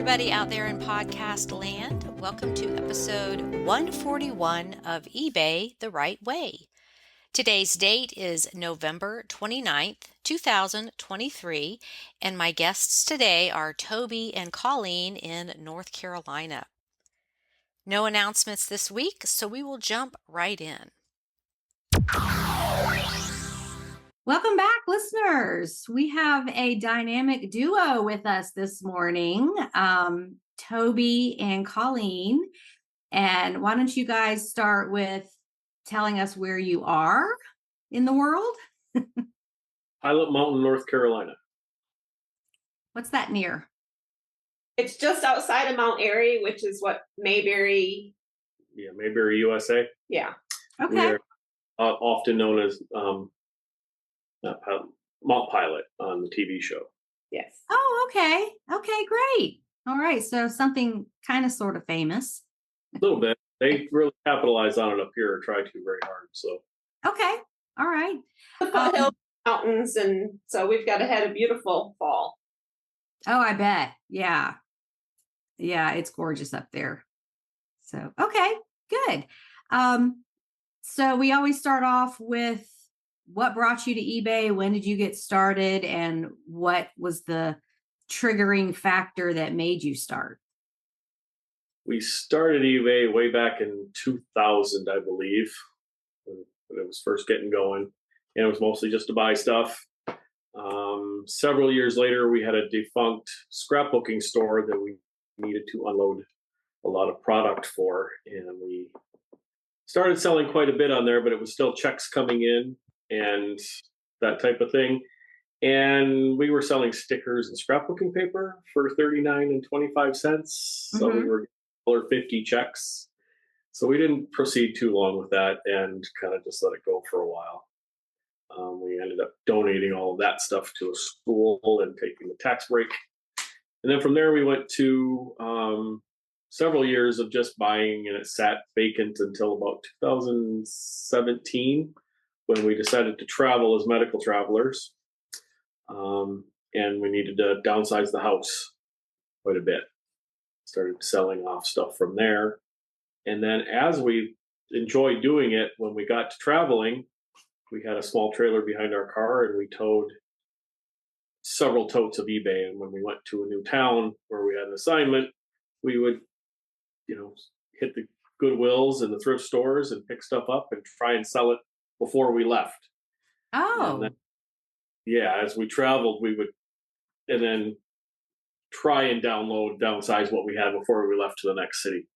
everybody out there in podcast land. Welcome to episode 141 of eBay the Right Way. Today's date is November 29th, 2023, and my guests today are Toby and Colleen in North Carolina. No announcements this week, so we will jump right in. Welcome back, listeners. We have a dynamic duo with us this morning, Toby and Colleen. And why don't you guys start with telling us where you are in the world? Pilot Mountain, North Carolina. What's that near? It's just outside of Mount Airy, which is what Mayberry. Yeah, Mayberry, USA. Yeah. Okay. We are often known as Mount Pilot on the TV show. Yes. Oh, okay. Okay, great. All right. So something kind of sort of famous. A little bit. They really capitalize on it up here, or try to very hard. So. Okay. All right. The foothills, mountains, and so we've got had a beautiful fall. Oh, I bet. Yeah. Yeah, it's gorgeous up there. So, okay, good. So we always start off with what brought you to eBay? When did you get started? And what was the triggering factor that made you start? We started eBay way back in 2000, I believe, when it was first getting going. And it was mostly just to buy stuff. Several years later, we had a defunct scrapbooking store that we needed to unload a lot of product for. And we started selling quite a bit on there, but it was still checks coming in and that type of thing. And we were selling stickers and scrapbooking paper for $39 and 25 cents. So we were $1.50 checks. So we didn't proceed too long with that and kind of just let it go for a while. We ended up donating all of that stuff to a school and taking the tax break. And then from there, we went to several years of just buying, and it sat vacant until about 2017 when we decided to travel as medical travelers. And we needed to downsize the house quite a bit. Started selling off stuff from there. And then as we enjoyed doing it, when we got to traveling, we had a small trailer behind our car and we towed several totes of eBay. And when we went to a new town where we had an assignment, we would, hit the Goodwills and the thrift stores and pick stuff up and try and sell it before we left. Oh. And then, as we traveled, we would, and then try and downsize what we had before we left to the next city.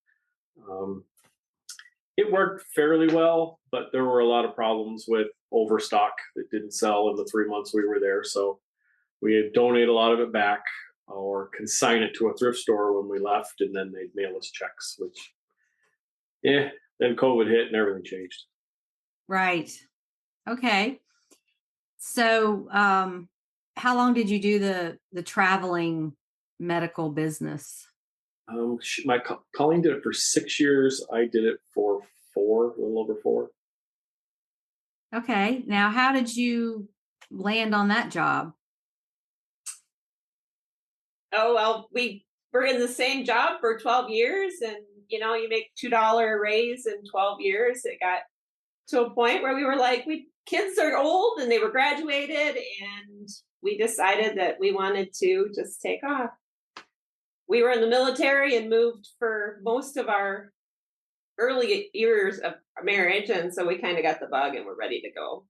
It worked fairly well, but there were a lot of problems with overstock that didn't sell in the 3 months we were there. So we had donate a lot of it back or consign it to a thrift store when we left, and then they'd mail us checks, which, then COVID hit and everything changed. Right. Okay. So, how long did you do the traveling medical business? Colleen did it for 6 years. I did it for a little over 4. Okay. Now, how did you land on that job? Oh, well, we were in the same job for 12 years and, you make $2 raise in 12 years. It got to a point where we were like, kids are old and they were graduated, and we decided that we wanted to just take off. We were in the military and moved for most of our early years of marriage, and so we kind of got the bug and we're ready to go.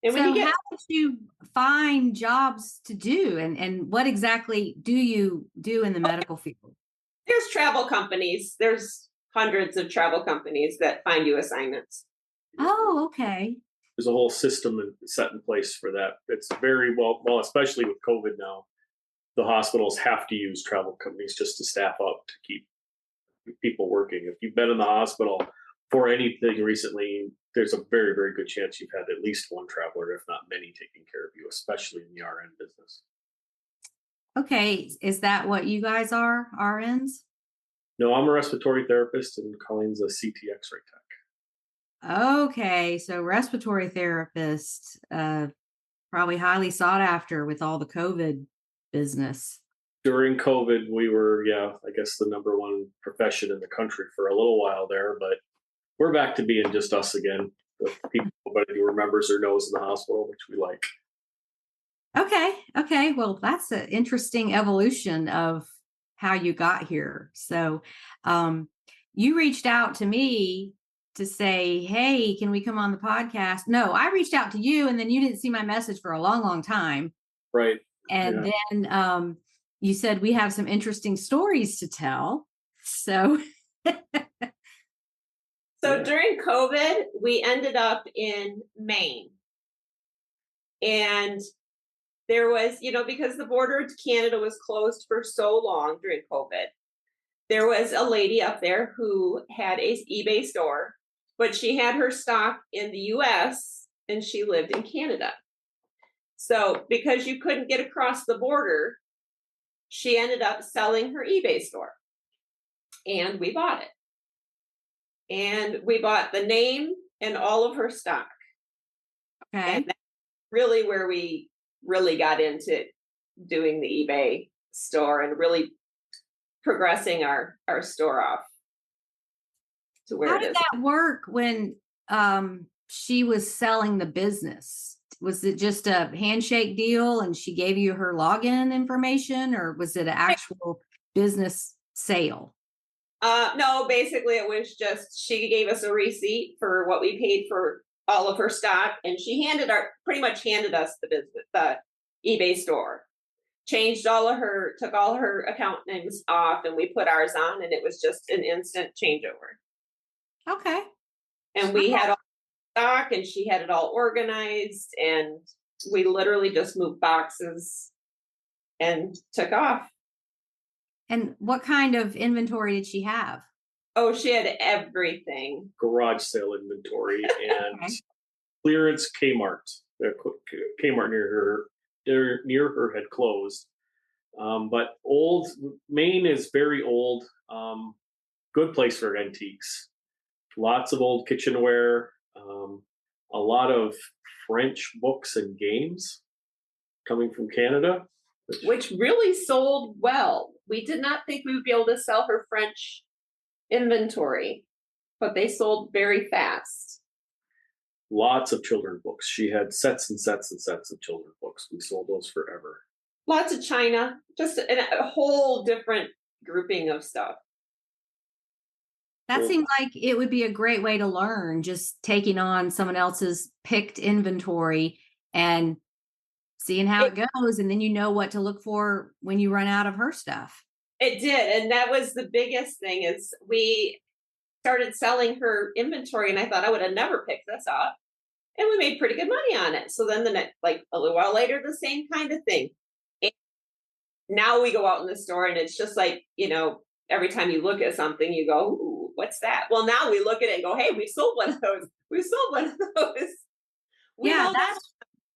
And so how did you find jobs to do, and what exactly do you do in the medical field? There's travel companies. There's hundreds of travel companies that find you assignments. Oh, okay. There's a whole system set in place for that. It's very well, especially with COVID now. The hospitals have to use travel companies just to staff up to keep people working. If you've been in the hospital for anything recently, there's a very, very good chance you've had at least one traveler, if not many, taking care of you, especially in the RN business. Okay. Is that what you guys are, RNs? No, I'm a respiratory therapist and Colleen's a CT X-ray tech. Okay. So respiratory therapist, probably highly sought after with all the COVID business. During COVID, we were, I guess the number one profession in the country for a little while there, but we're back to being just us again. The people nobody who remembers or knows in the hospital, which we like. Okay. Well, that's an interesting evolution of how you got here. So, you reached out to me to say, "Hey, can we come on the podcast?" No, I reached out to you, and then you didn't see my message for a long, long time. Right. And Yeah. then you said we have some interesting stories to tell. So, So during COVID, we ended up in Maine. And there was, because the border to Canada was closed for so long during COVID, there was a lady up there who had a eBay store, but she had her stock in the US and she lived in Canada. So because you couldn't get across the border, she ended up selling her eBay store. And we bought it. And we bought the name and all of her stock. okay. And that's really where we really got into doing the eBay store and really progressing our store off to where How it did is. that work when she was selling the business? Was it just a handshake deal and she gave you her login information, or was it an actual business sale? No, basically it was just she gave us a receipt for what we paid for all of her stock, and she pretty much handed us the business, the eBay store. Took all her account names off, and we put ours on, and it was just an instant changeover. Okay. And we had all the stock, and she had it all organized, and we literally just moved boxes and took off. And what kind of inventory did she have? Oh, she had everything. Garage sale inventory and Okay. clearance Kmart. Kmart near her had closed. But Maine is very old. Good place for antiques. Lots of old kitchenware. A lot of French books and games coming from Canada. Which really sold well. We did not think we would be able to sell her French inventory, but they sold very fast. Lots of children's books. She had sets and sets and sets of children's books. We sold those forever. Lots of China, just a whole different grouping of stuff. That Cool. seemed like it would be a great way to learn, just taking on someone else's picked inventory and seeing how it goes. And then you know what to look for when you run out of her stuff. It did. And that was the biggest thing is we started selling her inventory, and I thought I would have never picked this up. And we made pretty good money on it. So then a little while later, the same kind of thing. And now we go out in the store and it's just like, every time you look at something, you go, "Ooh, what's that?" Well, now we look at it and go, "Hey, we sold one of those. We sold one of those." Yeah, that's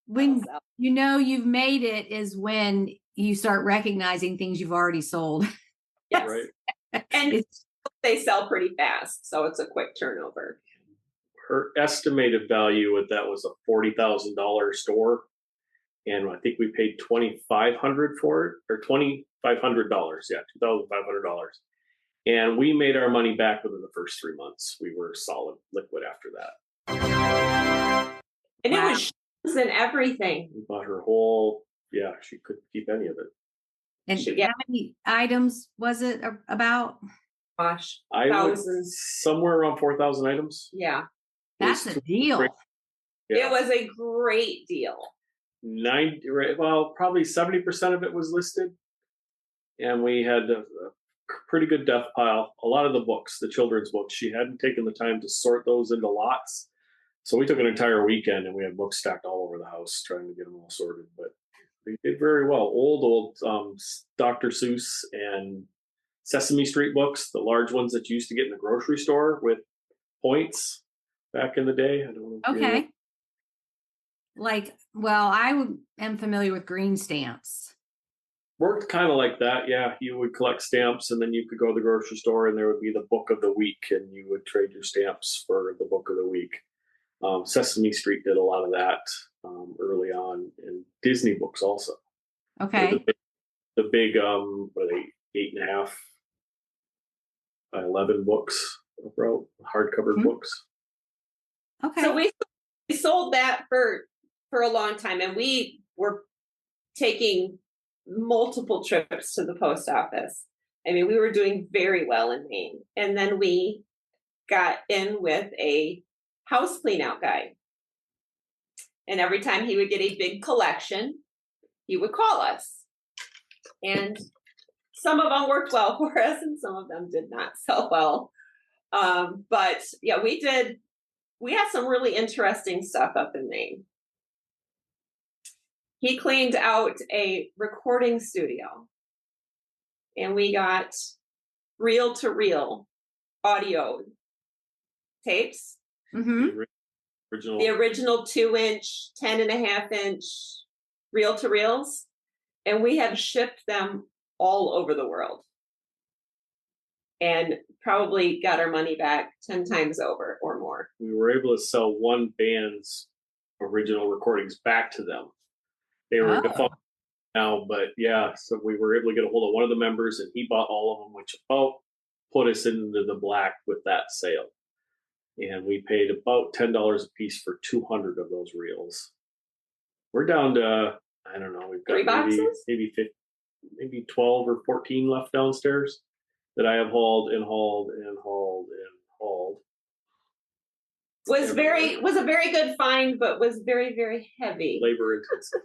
when you've made it, is when you start recognizing things you've already sold. Yes. Right. And they sell pretty fast. So it's a quick turnover. Her estimated value with that was a $40,000 store, and I think we paid $2,500 for it, or $2,500. Yeah, $2,500, and we made our money back within the first 3 months. We were solid liquid after that, and Wow. it was shoes and everything. we bought her whole. Yeah, she couldn't keep any of it. And Yeah. how many items was it about? Gosh, I thousands. was somewhere around 4,000 items. Yeah, That's a deal. Yeah. it was a great deal. Probably 70% of it was listed, and we had a pretty good death pile. A lot of the books, the children's books, she hadn't taken the time to sort those into lots, so we took an entire weekend and we had books stacked all over the house trying to get them all sorted. But they did very well. Old Dr. Seuss and Sesame Street books, the large ones that you used to get in the grocery store with points back in the day. I don't know. Okay. I am familiar with green stamps. Worked kind of like that. Yeah, you would collect stamps, and then you could go to the grocery store, and there would be the book of the week, and you would trade your stamps for the book of the week. Sesame Street did a lot of that early on, and Disney books also. Okay. the big what are they, 8.5 by 11 books, wrote hardcover Mhm. books. Okay. So we sold that for a long time, and we were taking multiple trips to the post office. I mean, we were doing very well in Maine. And then we got in with a house clean out guy. And every time he would get a big collection, he would call us. And some of them worked well for us, and some of them did not so well. But yeah, we had some really interesting stuff up in Maine. He cleaned out a recording studio, and we got reel to reel audio tapes. Mm-hmm. The original 2-inch, 10.5-inch reel to reels. And we have shipped them all over the world. And probably got our money back 10 times over or more. We were able to sell one band's original recordings back to them. They were defunct now, but yeah, so we were able to get a hold of one of the members, and he bought all of them, which about put us into the black with that sale. And we paid about $10 a piece for 200 of those reels. We're down to, I don't know, we've got 3 boxes? maybe 12 or 14 left downstairs that I have hauled and hauled and hauled and hauled. Was a very good find, but was very, very heavy. Labor intensive.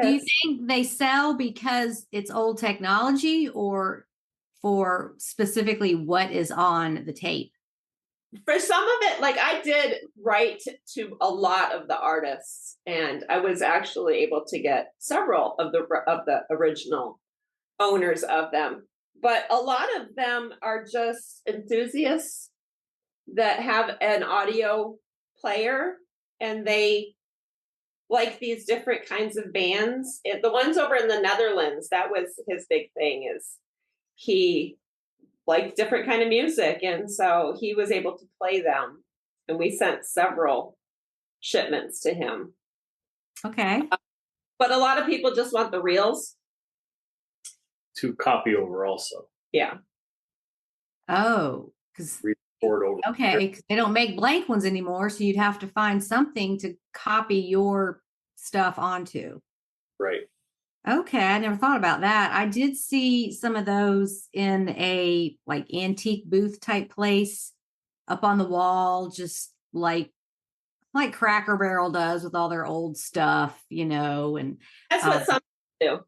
Do you think they sell because it's old technology, or for specifically what is on the tape? For some of it, like I did write to a lot of the artists, and I was actually able to get several of the original owners of them. But a lot of them are just enthusiasts that have an audio player, and they like these different kinds of bands. The ones over in the Netherlands, that was his big thing, is he liked different kind of music, and so he was able to play them, and we sent several shipments to him. Okay. But a lot of people just want the reels to copy over also. Yeah. Oh, because record over. Okay, 'cause they don't make blank ones anymore, so you'd have to find something to copy your stuff onto. Right. Okay, I never thought about that. I did see some of those in a like antique booth type place up on the wall, just like Cracker Barrel does with all their old stuff, and that's what some do.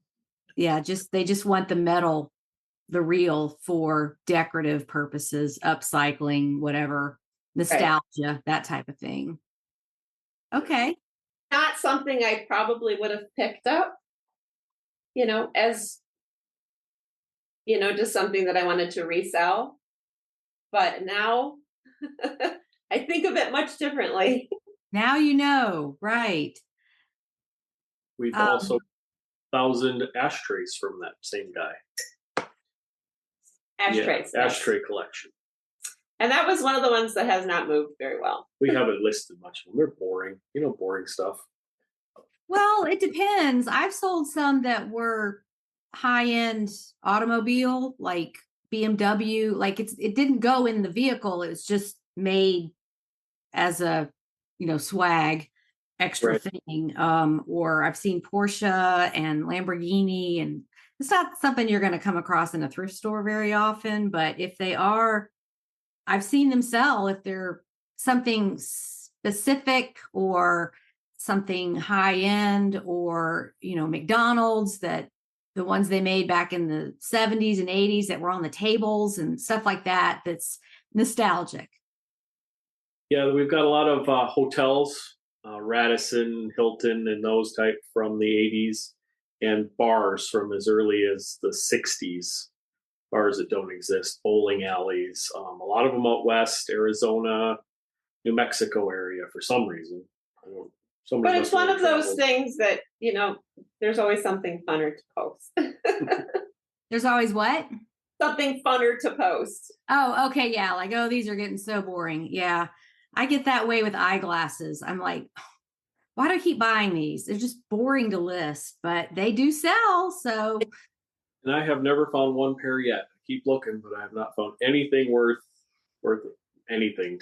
Yeah, they just want the reel for decorative purposes, upcycling, whatever, nostalgia, that type of thing. Okay. Not something I probably would have picked up, as, just something that I wanted to resell. But now I think of it much differently. Now right. We've also 1,000 ashtrays from that same guy. Ashtrays. Yeah, ashtray collection. And that was one of the ones that has not moved very well. We haven't listed much of them. They're boring. Boring stuff. Well, it depends. I've sold some that were high-end automobile, like BMW. Like it didn't go in the vehicle. It was just made as a, swag extra thing. Or I've seen Porsche and Lamborghini, and it's not something you're going to come across in a thrift store very often. But if they are, I've seen them sell if they're something specific or something high end, or, McDonald's, that the ones they made back in the 70s and 80s that were on the tables and stuff like that. That's nostalgic. Yeah, we've got a lot of hotels, Radisson, Hilton, and those type from the 80s, and bars from as early as the 60s. Bars that don't exist, bowling alleys, a lot of them out west, Arizona, New Mexico area for some reason. But it's one of those things that, there's always something funner to post. There's always what? Something funner to post. Oh, okay. Yeah. Like, oh, these are getting so boring. Yeah. I get that way with eyeglasses. I'm like, why do I keep buying these? They're just boring to list, but they do sell. So And I have never found one pair yet. I keep looking, but I have not found anything worth anything.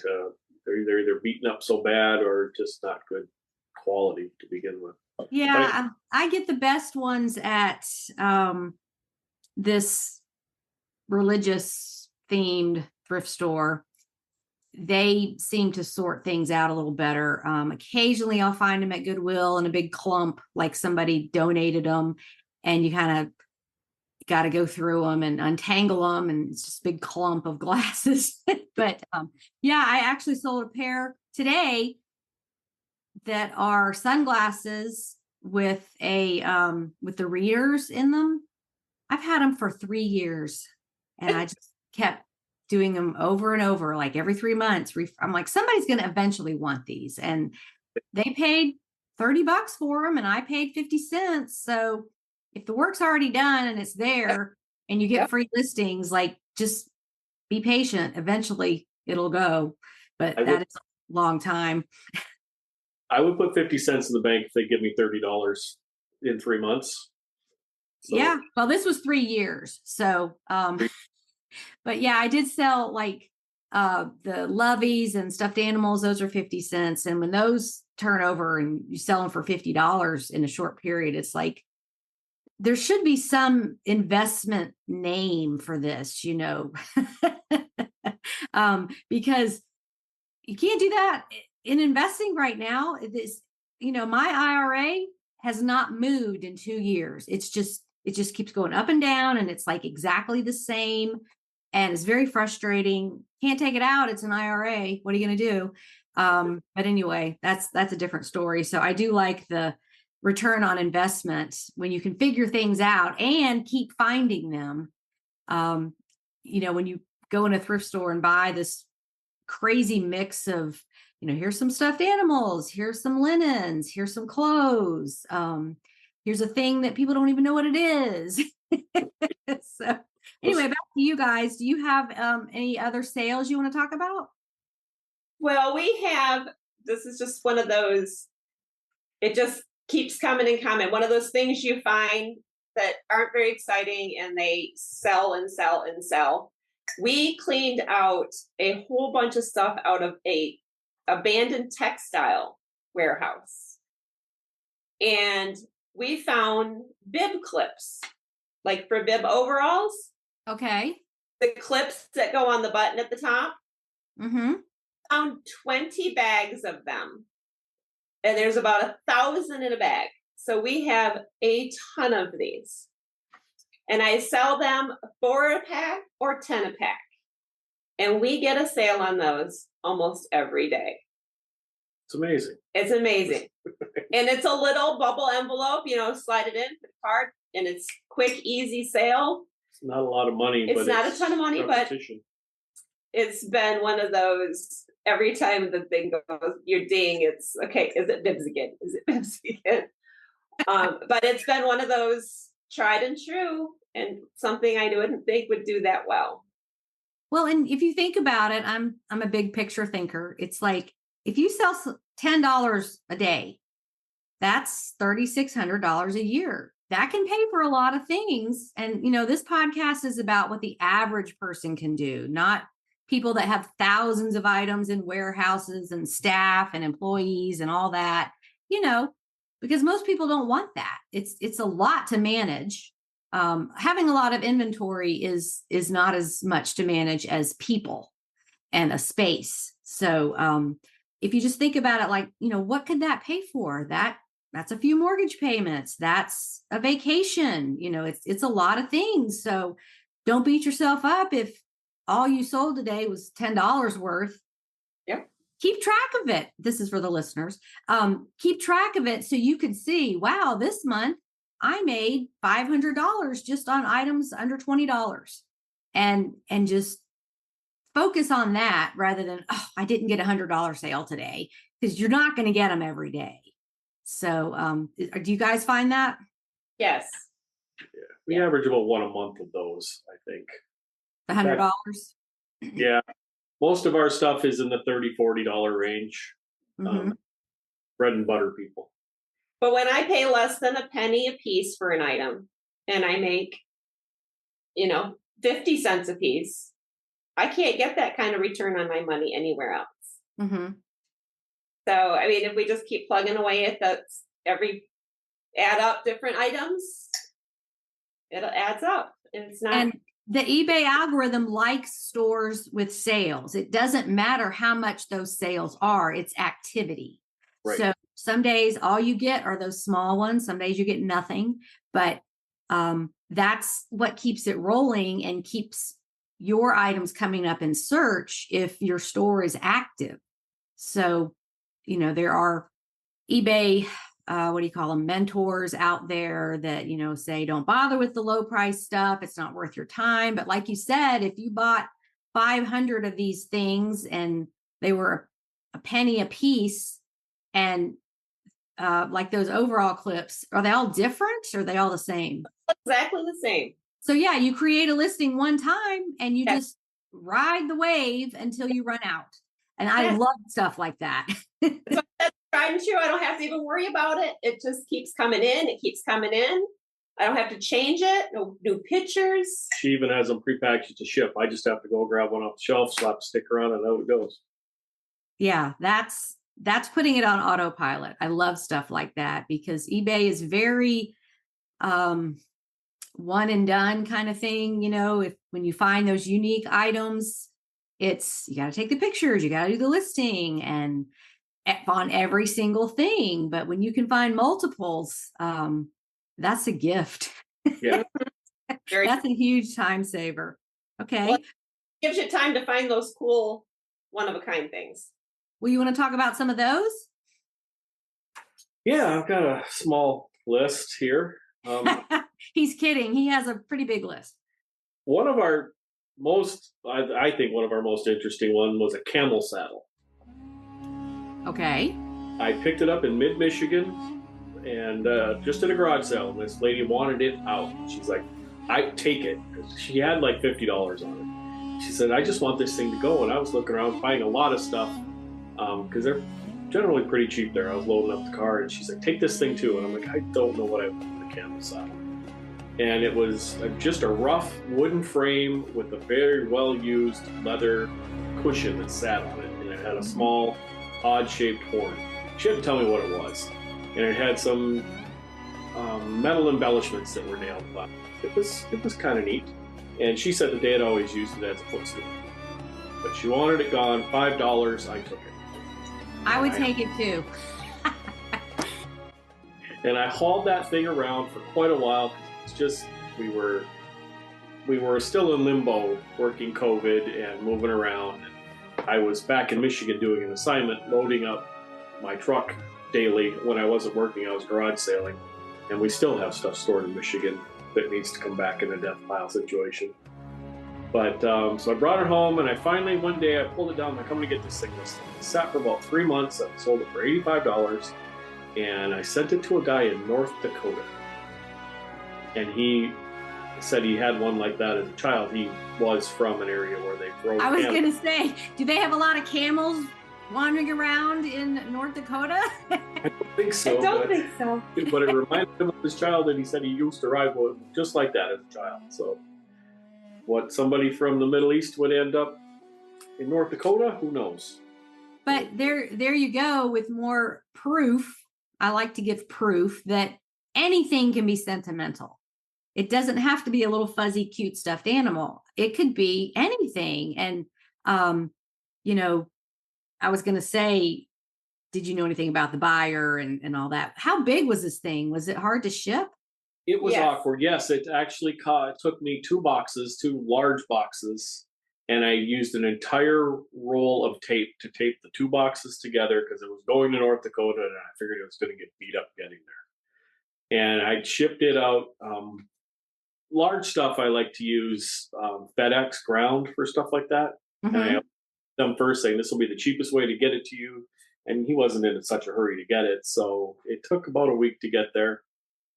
They're either beaten up so bad or just not good quality to begin with. yeah, I get the best ones at this religious themed thrift store. They seem to sort things out a little better. Occasionally I'll find them at Goodwill in a big clump, like somebody donated them, and you kind of got to go through them and untangle them, and it's just a big clump of glasses. But yeah, I actually sold a pair today that are sunglasses with with the readers in them. I've had them for 3 years, and I just kept doing them over and over, like every 3 months. I'm like, somebody's going to eventually want these, and they paid $30 for them, and I paid 50 cents. So if the work's already done and it's there, and you get free listings, like, just be patient. Eventually, it'll go. But that is a long time. I would put 50 cents in the bank if they give me $30 in 3 months. So, yeah. Well, this was 3 years. So, but yeah, I did sell like the loveys and stuffed animals. Those are 50 cents. And when those turn over and you sell them for $50 in a short period, it's like, there should be some investment name for this, because you can't do that in investing right now. My IRA has not moved in 2 years. It just keeps going up and down, and it's like exactly the same. And it's very frustrating. Can't take it out. It's an IRA. What are you going to do? But anyway, that's a different story. So I do like the return on investment when you can figure things out and keep finding them. When you go in a thrift store and buy this crazy mix of, here's some stuffed animals, here's some linens, here's some clothes. Here's a thing that people don't even know what it is. So anyway, back to you guys. Do you have any other sales you want to talk about? Well, this is just one of those, it just keeps coming and coming. One of those things you find that aren't very exciting, and they sell and sell and sell. We cleaned out a whole bunch of stuff out of a abandoned textile warehouse. And we found bib clips, like for bib overalls. Okay. The clips that go on the button at the top. Mm-hmm. Found 20 bags of them. And there's about 1,000 in a bag. So we have a ton of these. And I sell them 4 a pack or 10 a pack. And we get a sale on those almost every day. it's amazing. It's amazing. And it's a little bubble envelope, slide it in, put a card, and it's quick, easy sale. It's not a lot of money. It's not a ton of money, but it's been one of those, every time the thing goes, you're ding, it's okay, is it bibs again? Is it bibs again? But it's been one of those tried and true, and something I wouldn't think would do that well. Well, and if you think about it, I'm a big picture thinker. It's like, if you sell $10 a day, that's $3,600 a year. That can pay for a lot of things. And, this podcast is about what the average person can do, not people that have thousands of items in warehouses and staff and employees and all that, because most people don't want that. It's a lot to manage. Having a lot of inventory is not as much to manage as people and a space. So if you just think about it, like, what could that pay for? That's a few mortgage payments. That's a vacation. It's a lot of things. So don't beat yourself up if all you sold today was $10 worth. Yep. Keep track of it. This is for the listeners. Keep track of it so you can see, wow, this month I made $500 just on items under $20, and just focus on that rather than, I didn't get $100 sale today, because you're not going to get them every day. So do you guys find that? Yes. Yeah. We average about one a month of those, I think. The $100? Yeah. Most of our stuff is in the $30, $40 range. Mm-hmm. bread and butter people. But when I pay less than a penny a piece for an item and I make, 50 cents a piece, I can't get that kind of return on my money anywhere else. Mm-hmm. So, I mean, if we just keep plugging away at that's add up different items, it adds up. And it's not. And the eBay algorithm likes stores with sales. It doesn't matter how much those sales are, it's activity. Right. So some days all you get are those small ones. Some days you get nothing, but that's what keeps it rolling and keeps your items coming up in search if your store is active. So, there are eBay, what do you call them, mentors out there that, say, don't bother with the low price stuff. It's not worth your time. But like you said, if you bought 500 of these things and they were a penny a piece, and like those overall clips, are they all different or are they all the same? Exactly the same. So yeah, you create a listing one time and you just ride the wave until you run out. And I love stuff like that. So that's tried and true. I don't have to even worry about it. It just keeps coming in. It keeps coming in. I don't have to change it. No new pictures. She even has them prepackaged to ship. I just have to go grab one off the shelf, slap a sticker on it, and out it goes. Yeah, that's putting it on autopilot. I love stuff like that because eBay is very one and done kind of thing. When you find those unique items, you got to take the pictures, you got to do the listing and on every single thing. But when you can find multiples, that's a gift. Yeah. That's a huge time saver. Okay. Well, it gives you time to find those cool one-of-a-kind things. Well, you want to talk about some of those? Yeah, I've got a small list here. He's kidding. He has a pretty big list. One of our I think one of our most interesting one was a camel saddle. Okay. I picked it up in mid-Michigan and just at a garage sale. And this lady wanted it out. She's like, I take it. She had like $50 on it. She said, I just want this thing to go. And I was looking around, finding a lot of stuff because they're generally pretty cheap there. I was loading up the car and she's like, take this thing too. And I'm like, I don't know what I want with a camel saddle. And it was just a rough wooden frame with a very well-used leather cushion that sat on it. And it had a small, odd-shaped horn. She had to tell me what it was. And it had some metal embellishments that were nailed on. It was kind of neat. And she said that they had always used it as a footstool. But she wanted it gone, $5, I took it. I would take it too. And I hauled that thing around for quite a while. It's just we were still in limbo, working COVID and moving around. And I was back in Michigan doing an assignment, loading up my truck daily. When I wasn't working, I was garage sailing, and we still have stuff stored in Michigan that needs to come back in a death pile situation. But so I brought it home, and I finally one day I pulled it down. I'm coming to get this thing listed. It sat for about 3 months. I sold it for $85, and I sent it to a guy in North Dakota. And he said he had one like that as a child. He was from an area where they grow I was camels. going to say, do they have a lot of camels wandering around in North Dakota? I don't think so. But it reminded him of his childhood. He said he used to ride one just like that as a child. So what somebody from the Middle East would end up in North Dakota, who knows? But there you go with more proof. I like to give proof that anything can be sentimental. It doesn't have to be a little fuzzy, cute stuffed animal. It could be anything. And, I was going to say, did you know anything about the buyer and all that? How big was this thing? Was it hard to ship? It was Yes. awkward. Yes, it actually took me two large boxes, and I used an entire roll of tape to tape the two boxes together because it was going to North Dakota, and I figured it was going to get beat up getting there. And I shipped it out. Large stuff I like to use FedEx ground for stuff like that. Mm-hmm. And I asked them first saying this will be the cheapest way to get it to you. And he wasn't in such a hurry to get it. So it took about a week to get there.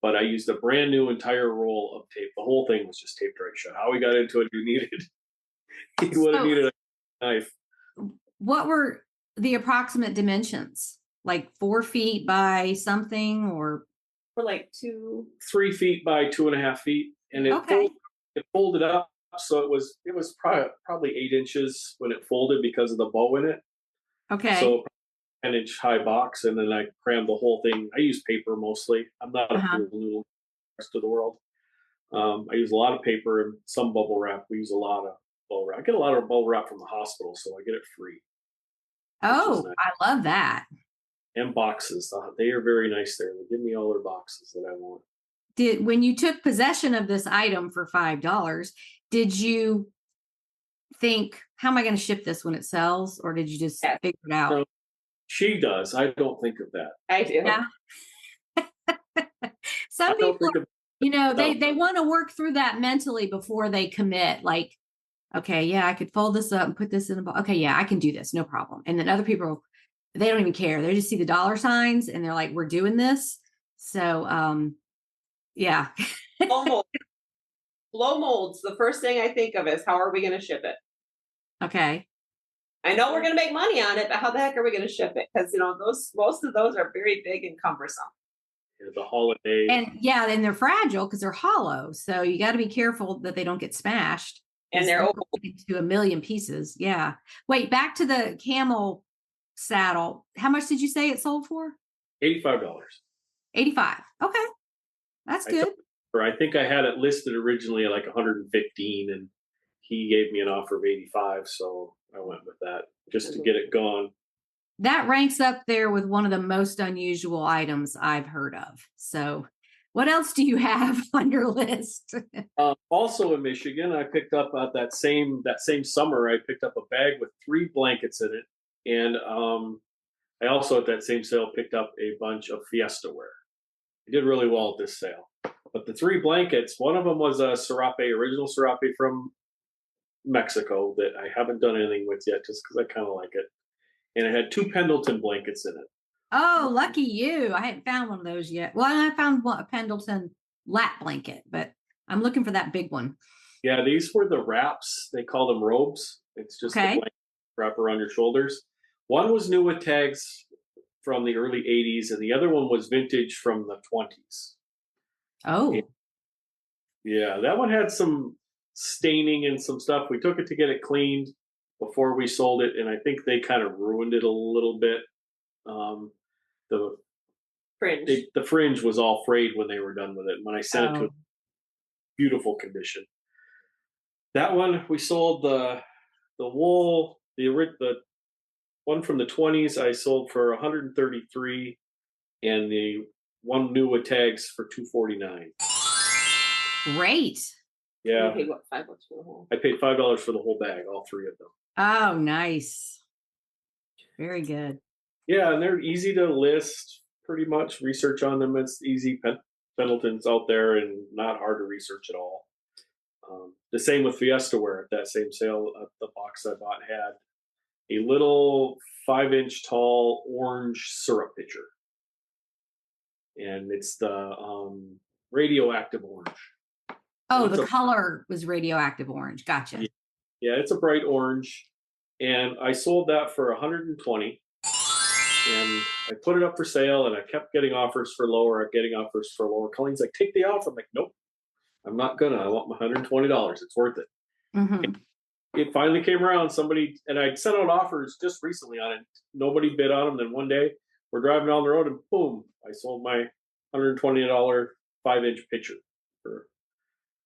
But I used a brand new entire roll of tape. The whole thing was just taped right shut. How he got into it, he would have needed a knife. What were the approximate dimensions? like 4 feet by something or? We're like 2. 3 feet by 2.5 feet, and Okay. it folded up, so it was probably 8 inches when it folded because of the bow in it. Okay. So 10-inch high box, and then I crammed the whole thing. I use paper mostly. I'm not a Uh-huh. cool noodle like the rest of the world. I use a lot of paper and some bubble wrap. We use a lot of bubble wrap. I get a lot of bubble wrap from the hospital, so I get it free, which is Oh, nice. I love that. And boxes. They are very nice there. They give me all their boxes that I want. When you took possession of this item for $5, did you think, how am I going to ship this when it sells? Or did you just Yeah. figure it out? So she does. I don't think of that. I do. Yeah. Some I don't people, think of they want to work through that mentally before they commit. Like, okay, yeah, I could fold this up and put this in a box. Okay, yeah, I can do this, no problem. And then other people, they don't even care. They just see the dollar signs and they're like, we're doing this. So, yeah. Blow molds. Blow molds. The first thing I think of is how are we going to ship it? Okay. I know we're going to make money on it, but how the heck are we going to ship it? Because most of those are very big and cumbersome. the holiday. And yeah, and they're fragile because they're hollow. So you got to be careful that they don't get smashed. And they're old. To a million pieces. Yeah. Wait, back to the camel saddle. How much did you say it sold for? $85. 85. Okay. That's good. I think I had it listed originally at like 115, and he gave me an offer of 85, so I went with that just to get it gone. That ranks up there with one of the most unusual items I've heard of. So what else do you have on your list? Also in Michigan, I picked up that same summer. I picked up a bag with 3 blankets in it, and I also at that same sale picked up a bunch of Fiesta wear. I did really well at this sale. But the 3 blankets, one of them was a original serape from Mexico that I haven't done anything with yet, just because I kind of like it. And it had 2 Pendleton blankets in it. Oh, lucky you. I haven't found one of those yet. Well, I found a Pendleton lap blanket, but I'm looking for that big one. Yeah, these were the wraps. They call them robes. It's just a blanket wrap around your shoulders. One was new with tags from the early 80s, and the other one was vintage from the 20s. Oh. And yeah, that one had some staining and some stuff. We took it to get it cleaned before we sold it, and I think they kind of ruined it a little bit. The Fringe. the fringe was all frayed when they were done with it. When I sent it to beautiful condition. That one we sold the wool, the one from the 20s I sold for 133, and the one new with tags for 249. Great. Yeah. You paid what, $5 for the whole? I paid $5 for the whole bag, all 3 of them. Oh, nice. Very good. Yeah, and they're easy to list. Pretty much research on them. It's easy. Pendleton's out there and not hard to research at all. The same with Fiesta wear. At that same sale, the box I bought had a little 5-inch tall orange syrup pitcher, and it's the radioactive orange. Oh, the color was radioactive orange. Gotcha. Yeah, it's a bright orange, and I sold that for 120. And I put it up for sale, and I kept getting offers for lower. Colleen's like, "Take the offer." I'm like, "Nope, I'm not gonna. I want my $120. It's worth it." Mm-hmm. It finally came around. Somebody, and I sent out offers just recently on it. Nobody bid on them. Then one day we're driving down the road, and boom, I sold my $120 5-inch pitcher.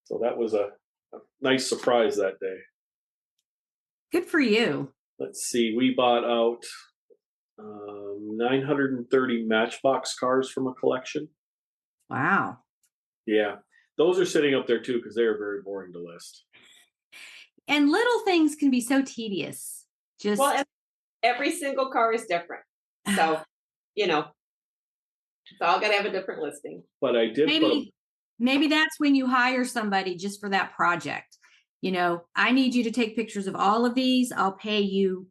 So that was a nice surprise that day. Good for you. Let's see. We bought out 930 Matchbox cars from a collection. Wow. Yeah. Those are sitting up there too because they are very boring to list. And little things can be so tedious. Just well, every single car is different. So, it's all got to have a different listing. But I did maybe that's when you hire somebody just for that project. I need you to take pictures of all of these. I'll pay you,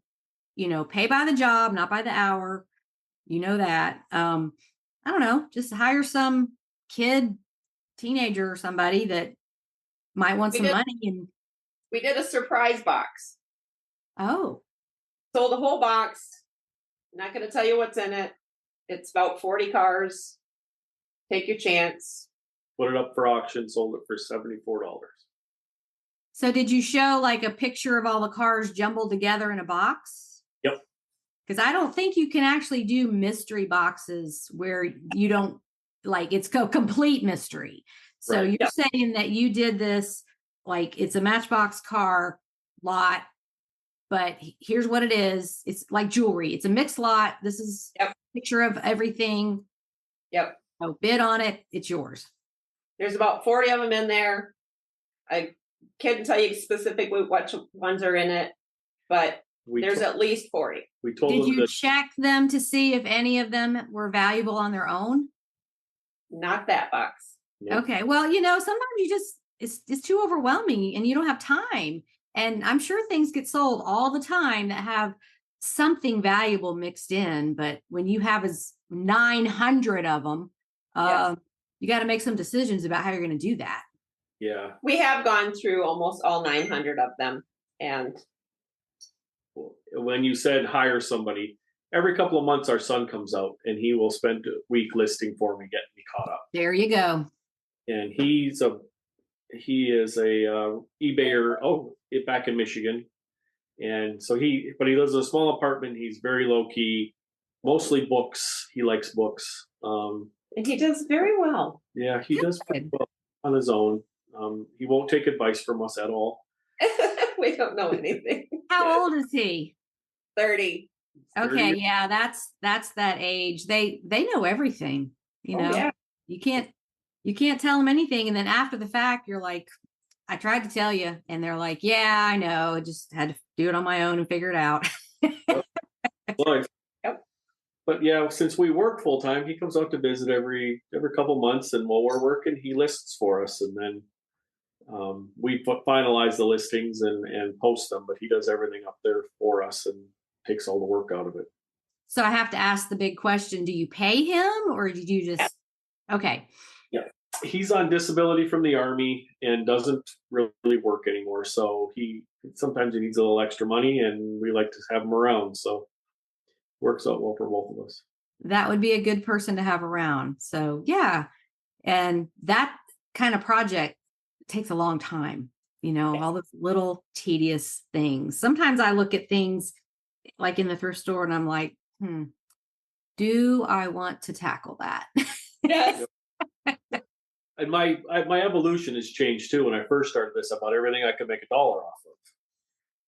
pay by the job, not by the hour. You know that. I don't know, just hire some teenager or somebody that might want some money. And we did a surprise box. Oh. Sold the whole box. I'm not going to tell you what's in it. It's about 40 cars. Take your chance. Put it up for auction, sold it for $74. So did you show like a picture of all the cars jumbled together in a box? Yep. Because I don't think you can actually do mystery boxes where you don't like it's complete mystery. So Right. you're saying that you did this like it's a Matchbox car lot, but here's what it is. It's like jewelry. It's a mixed lot. This is a picture of everything. Yep. No bid on it. It's yours. There's about 40 of them in there. I can't tell you specifically which ones are in it, but there's at least 40. We told Did them you that check them to see if any of them were valuable on their own? Not that box. Nope. Okay. Well, sometimes you just it's too overwhelming and you don't have time. And I'm sure things get sold all the time that have something valuable mixed in, but when you have as 900 of them, you got to make some decisions about how you're going to do that. Yeah. We have gone through almost all 900 of them. And when you said hire somebody, every couple of months our son comes out and he will spend a week listing for me, getting me caught up. There you go. And he is a eBayer back in Michigan. And so he lives in a small apartment. He's very low key, mostly books. He likes books. And he does very well. Yeah, he does pretty well on his own. He won't take advice from us at all. We don't know anything. How old is he? 30. Okay, yeah, that's that age. They know everything. Yeah. You can't tell them anything, and then after the fact, you're like, I tried to tell you, and they're like, yeah, I know. I just had to do it on my own and figure it out. Life. Yep. But yeah, since we work full time, he comes out to visit every couple months, and while we're working, he lists for us, and then we finalize the listings and post them. But he does everything up there for us and takes all the work out of it. So I have to ask the big question: do you pay him, or did you just? Okay. Yeah, he's on disability from the Army and doesn't really work anymore. So sometimes he needs a little extra money, and we like to have him around. So it works out well for both of us. That would be a good person to have around. So yeah, and that kind of project takes a long time. All those little tedious things. Sometimes I look at things like in the thrift store, and I'm like, do I want to tackle that? Yes. And my evolution has changed too. When I first started this, I bought everything I could make $1 off of.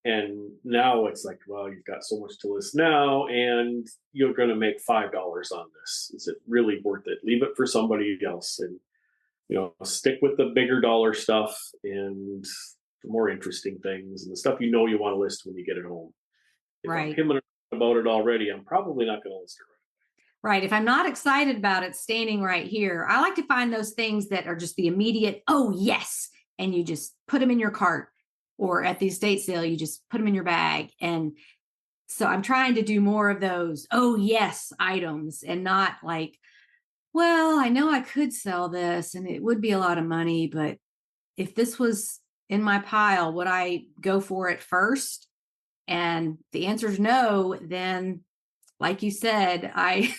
And now it's like, well, you've got so much to list now, and you're going to make $5 on this. Is it really worth it? Leave it for somebody else, and stick with the bigger dollar stuff and the more interesting things and the stuff you want to list when you get it home. If Right. I'm hemming about it already, I'm probably not going to list it right. Right. If I'm not excited about it standing right here, I like to find those things that are just the immediate, oh, yes. And you just put them in your cart, or at the estate sale, you just put them in your bag. And so I'm trying to do more of those, oh, yes, items, and not like, well, I know I could sell this and it would be a lot of money, but if this was in my pile, would I go for it first? And the answer is no. Then, like you said, I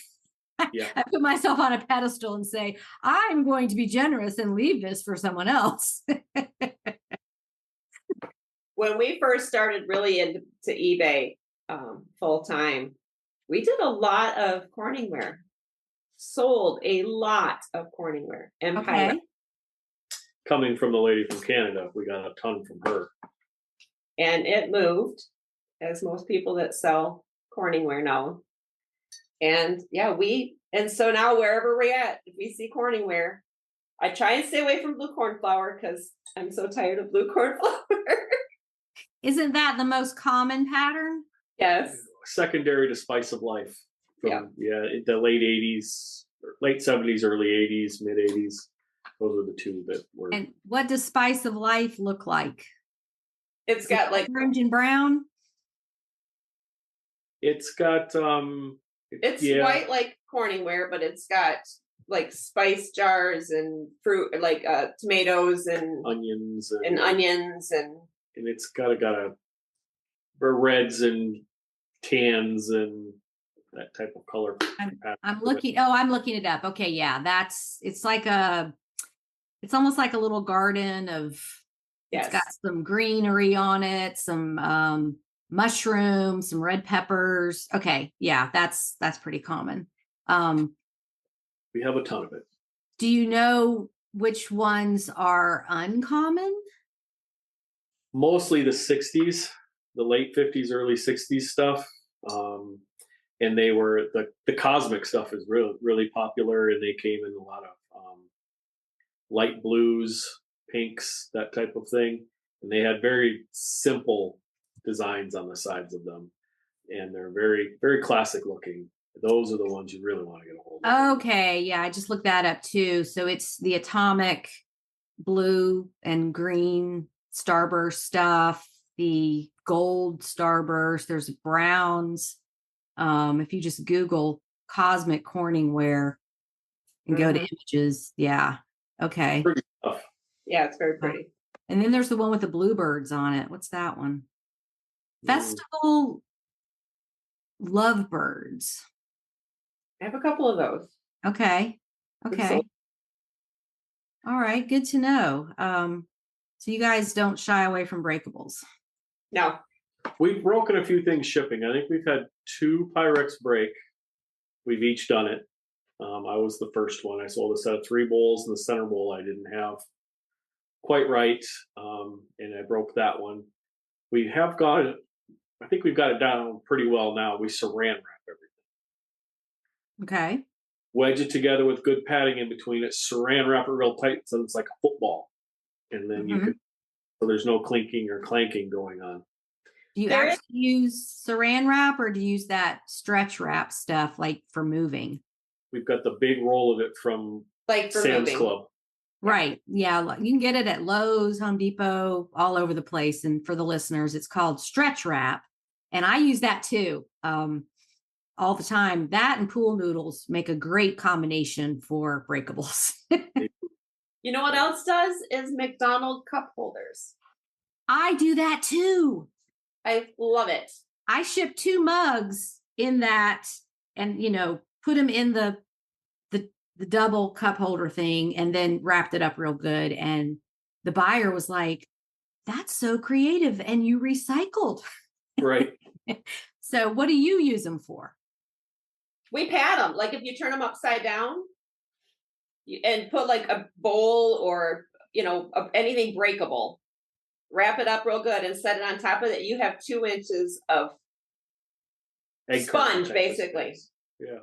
put myself on a pedestal and say, I'm going to be generous and leave this for someone else. When we first started really into eBay full time, we did a lot of Corningware. Sold a lot of Corningware. Okay. Coming from the lady from Canada, we got a ton from her. And it moved, as most people that sell Corningware know. And so now wherever we're at, if we see Corningware, I try and stay away from blue cornflower because I'm so tired of blue cornflower. Isn't that the most common pattern? Yes. Secondary to Spice of Life. The late 80s, late 70s, early 80s, mid 80s. Those are the two that were. And what does Spice of Life look like? It's got like orange and brown. It's got it's white like Corningware, but it's got like spice jars and fruit, like tomatoes and onions and it's got a reds and tans and that type of color. I'm looking. Oh, I'm looking it up. Okay, yeah, it's almost like a little garden of. It's got some greenery on it, some mushrooms, some red peppers. Okay, yeah, that's pretty common. We have a ton of it. Do you know which ones are uncommon? Mostly the 60s, the late 50s, early 60s stuff. And they were the cosmic stuff is really popular, and they came in a lot of light blues, pinks, that type of thing. And they had very simple designs on the sides of them, and they're very, very classic looking. Those are the ones you really want to get a hold of. Okay, yeah, I just looked that up too. So it's the atomic blue and green starburst stuff, the gold starburst, there's browns. If you just Google cosmic Corningware and go to images, yeah. Okay. Pretty tough. Yeah, it's very pretty. And then there's the one with the bluebirds on it. What's that one? Festival Lovebirds. I have a couple of those. Okay. Okay. All right. Good to know. So you guys don't shy away from breakables. No. We've broken a few things shipping. I think we've had 2 Pyrex break. We've each done it. I was the first one. I sold a set of 3 bowls, and the center bowl I didn't have quite right, and I broke that one. We have got it. I think we've got it down pretty well now. We saran wrap everything. Okay. Wedge it together with good padding in between it. Saran wrap it real tight so it's like a football, and then you can. So there's no clinking or clanking going on. Do you actually use saran wrap, or do you use that stretch wrap stuff like for moving? We've got the big roll of it from like for Sam's moving. Club. Right. Yeah. You can get it at Lowe's, Home Depot, all over the place. And for the listeners, it's called stretch wrap. And I use that too. All the time. That and pool noodles make a great combination for breakables. You know what else does is McDonald's cup holders. I do that too. I love it. I ship 2 mugs in that, and put them in the double cup holder thing, and then wrapped it up real good. And the buyer was like, "That's so creative, and you recycled." Right. So what do you use them for? We pad them. Like if you turn them upside down and put like a bowl or, anything breakable, wrap it up real good and set it on top of it. You have 2 inches of sponge, basically. Yeah.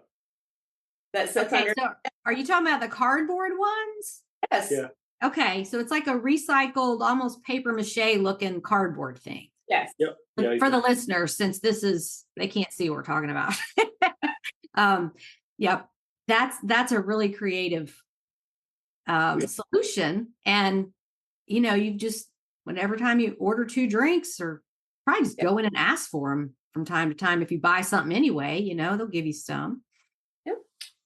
That sits under. So are you talking about the cardboard ones? Yes. Yeah. Okay. So it's like a recycled, almost paper mache looking cardboard thing. Yes. Yep. Yeah, For the listeners, since they can't see what we're talking about. Yep. That's a really creative solution. And, you just, whenever time you order 2 drinks, or probably just go in and ask for them from time to time. If you buy something anyway, they'll give you some. Yep.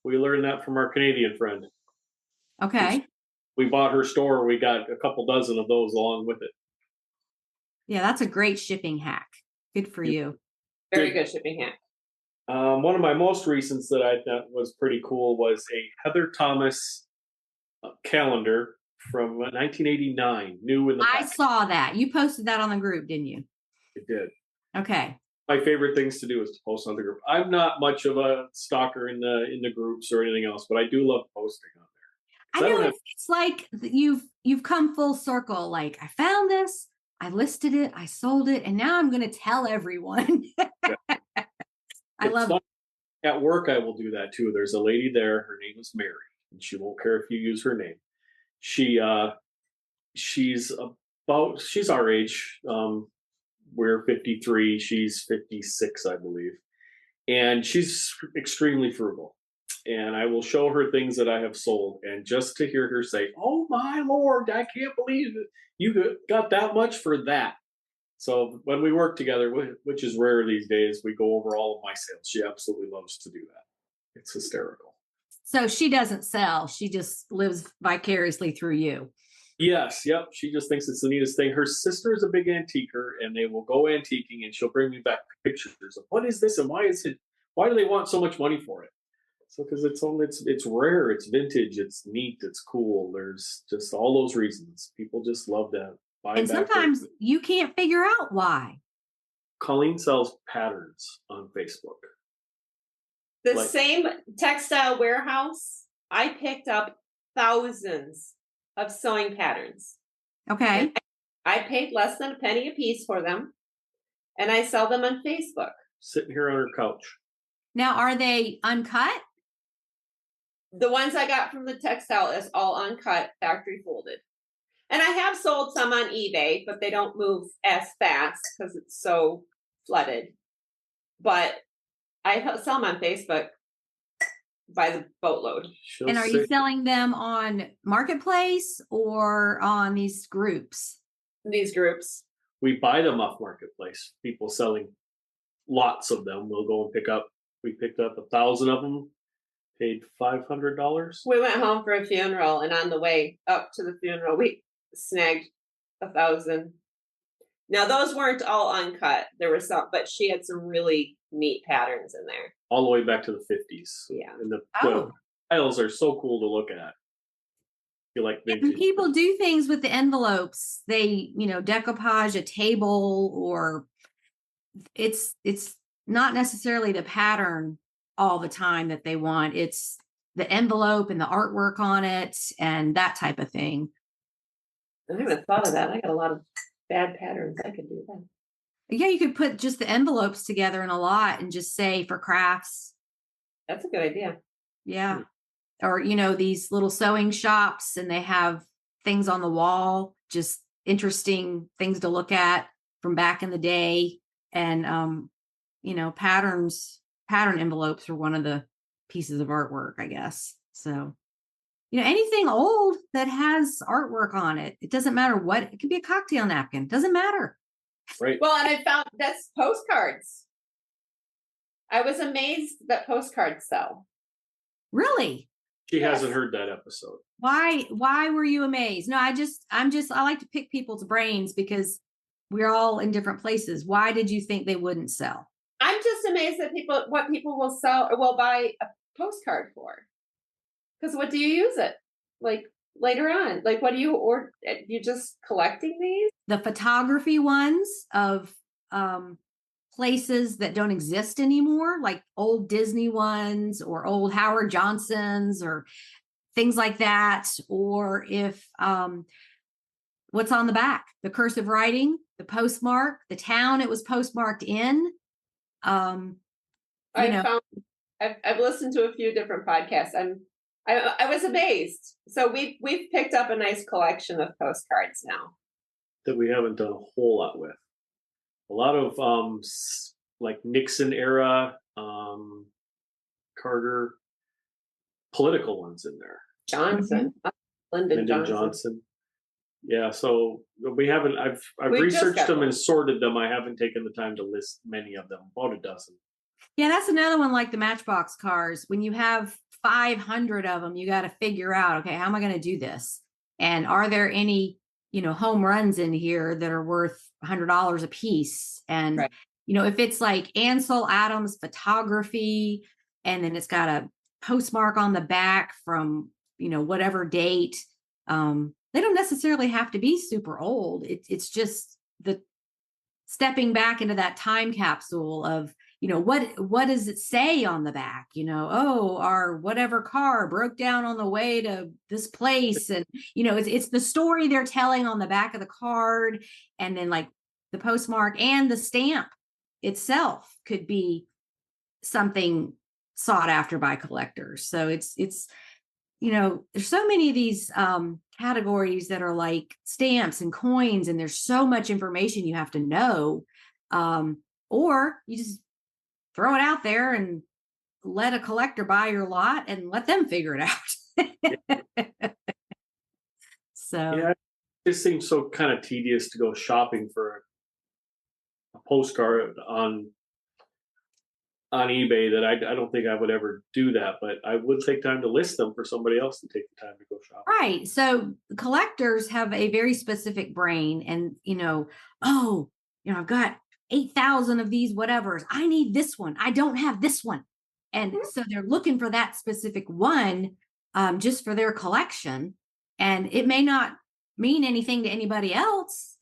We learned that from our Canadian friend. Okay. We bought her store. We got a couple dozen of those along with it. Yeah, that's a great shipping hack. Good for you. Very good shipping hack. One of my most recents that I thought was pretty cool was a Heather Thomas calendar from 1989, new in the I pack. saw that. You posted that on the group, didn't you? It did. Okay. My favorite things to do is to post on the group. I'm not much of a stalker in the groups or anything else, but I do love posting on there. I know it's like you've come full circle. Like, I found this, I listed it, I sold it, and now I'm going to tell everyone. Yeah. I love it. At work, I will do that too. There's a lady there. Her name is Mary, and she won't care if you use her name. She's our age. We're 53. She's 56, I believe. And she's extremely frugal. And I will show her things that I have sold. And just to hear her say, "Oh my Lord, I can't believe it. You got that much for that." So when we work together, which is rare these days, we go over all of my sales. She absolutely loves to do that. It's hysterical. So she doesn't sell. She just lives vicariously through you. Yes. Yep. She just thinks it's the neatest thing. Her sister is a big antiquer, and they will go antiquing, and she'll bring me back pictures of what is this and why is it why do they want so much money for it? So because it's rare, it's vintage, it's neat, it's cool. There's just all those reasons. People just love that. Buy And back sometimes you can't figure out why. Colleen sells patterns on Facebook. The Like- same textile warehouse, I picked up thousands of sewing patterns. Okay. And I paid less than a penny a piece for them, and I sell them on Facebook. Sitting here on her couch. Now, are they uncut? The ones I got from the textile is all uncut, factory folded. And I have sold some on eBay, but they don't move as fast because it's so flooded. But I sell them on Facebook by the boatload. She'll And are you say- selling them on Marketplace or on these groups? These groups. we buy them off Marketplace. People selling lots of them. We'll go and pick up. We picked up 1,000 of them. Paid $500. We went home for a funeral, and on the way up to the funeral, we snagged 1,000. Now those weren't all uncut. There were some, but she had some really neat patterns in there. All the way back to the 50s. Yeah. And the Oh. tiles are so cool to look at. You like And vintage. people do things with the envelopes. They, decoupage a table, or it's not necessarily the pattern all the time that they want. It's the envelope and the artwork on it and that type of thing. I haven't thought of that. I got a lot of bad patterns. I could do that. Yeah, you could put just the envelopes together in a lot and just say for crafts. That's a good idea. Yeah. Or, these little sewing shops, and they have things on the wall, just interesting things to look at from back in the day. And, pattern envelopes are one of the pieces of artwork, I guess. So, anything old that has artwork on it, it doesn't matter what, it could be a cocktail napkin, doesn't matter. Right. Well, and I found that's postcards. I was amazed that postcards sell. Really? She Yes. hasn't heard that episode. Why were you amazed? No, I like to pick people's brains because we're all in different places. Why did you think they wouldn't sell? I'm just amazed at what people will sell or will buy a postcard for. Because what do you use it? Like later on? Like what do you order? You just collecting these? The photography ones of places that don't exist anymore, like old Disney ones or old Howard Johnsons or things like that. Or if what's on the back, the cursive writing, the postmark, the town it was postmarked in. I've listened to a few different podcasts. I was amazed. So we've picked up a nice collection of postcards now. That we haven't done a whole lot with. A lot of like Nixon era, Carter, political ones in there. Johnson, Lyndon Johnson. Yeah, so we haven't. I've We just researched got them and those. sorted them. I haven't taken the time to list many of them. About a dozen. Yeah, that's another one like the Matchbox cars. When you have 500 of them, you got to figure out, okay, how am I going to do this? And are there any, home runs in here that are worth $100 a piece? And, Right. if it's like Ansel Adams photography, and then it's got a postmark on the back from, whatever date, they don't necessarily have to be super old. It's just the stepping back into that time capsule of, what does it say on the back? Our whatever car broke down on the way to this place. And, it's the story they're telling on the back of the card. And then like the postmark and the stamp itself could be something sought after by collectors. So it's, there's so many of these categories that are like stamps and coins, and there's so much information you have to know. Or you just throw it out there and let a collector buy your lot and let them figure it out. So Yeah, it just seems so kind of tedious to go shopping for a postcard on eBay that I don't think I would ever do that, but I would take time to list them for somebody else to take the time to go shop. right. So collectors have a very specific brain, and I've got 8,000 of these whatevers. I need this one. I don't have this one. And so they're looking for that specific one, just for their collection. And it may not mean anything to anybody else.